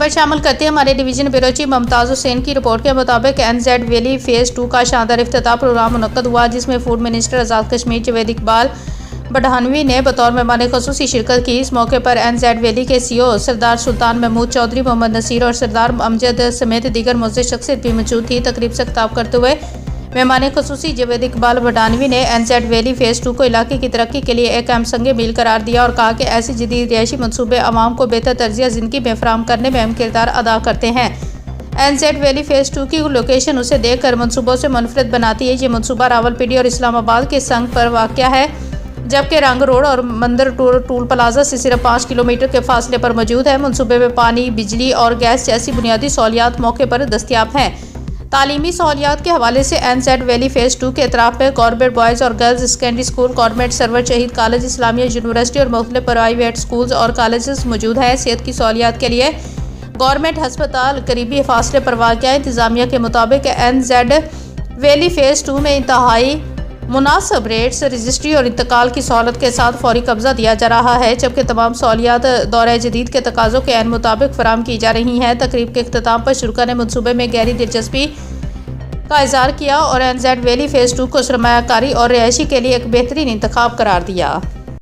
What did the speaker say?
شامل کرتے ہیں ہمارے ڈویژن بیورو چیف ممتاز حسین کی رپورٹ کے مطابق NZ ویلی فیز 2 کا شاندار افتتاح پروگرام منعقد ہوا، جس میں فوڈ منسٹر آزاد کشمیر جاوید اقبال بڑھانوی نے بطور مہمان خصوصی شرکت کی۔ اس موقع پر NZ ویلی کے CEO سردار سلطان محمود چودھری، محمد نصیر اور سردار امجد سمیت دیگر معزز شخصیت بھی موجود تھی۔ تقریب سے خطاب کرتے ہوئے مہمان خصوصی جاوید اقبال بڑھانوی نے NZ ویلی فیز 2 کو علاقے کی ترقی کے لیے ایک اہم سنگ میل قرار دیا اور کہا کہ ایسے جدید رہائشی منصوبے عوام کو بہتر طرز زندگی میں فراہم کرنے میں اہم کردار ادا کرتے ہیں۔ NZ ویلی فیز 2 کی لوکیشن اسے دیکھ کر منصوبوں سے منفرد بناتی ہے۔ یہ منصوبہ راولپنڈی اور اسلام آباد کے سنگ پر واقع ہے، جبکہ رنگ روڈ اور مندر ٹول پلازا سے صرف 5 کلومیٹر کے فاصلے پر موجود ہے۔ منصوبے میں پانی، بجلی اور گیس جیسی بنیادی سہولیات موقع پر دستیاب ہیں۔ تعلیمی سہولیات کے حوالے سے NZ ویلی فیز 2 کے اطراف میں گورنمنٹ بوائز اور گرلز سیکنڈری اسکول، گورنمنٹ سرور شہید کالج، اسلامیہ یونیورسٹی اور مختلف پرائیویٹ اسکولز اور کالجز موجود ہیں۔ صحت کی سہولیات کے لیے گورنمنٹ ہسپتال قریبی فاصلے پر واقع ہے۔ انتظامیہ کے مطابق NZ ویلی فیز 2 میں انتہائی مناسب ریٹس، رجسٹری اور انتقال کی سہولت کے ساتھ فوری قبضہ دیا جا رہا ہے، جبکہ تمام سہولیات دورہ جدید کے تقاضوں کے عین مطابق فراہم کی جا رہی ہیں۔ تقریب کے اختتام پر شرکاء نے منصوبے میں گہری دلچسپی کا اظہار کیا اور NZ ویلی فیز 2 کو سرمایہ کاری اور رہائشی کے لیے ایک بہترین انتخاب قرار دیا۔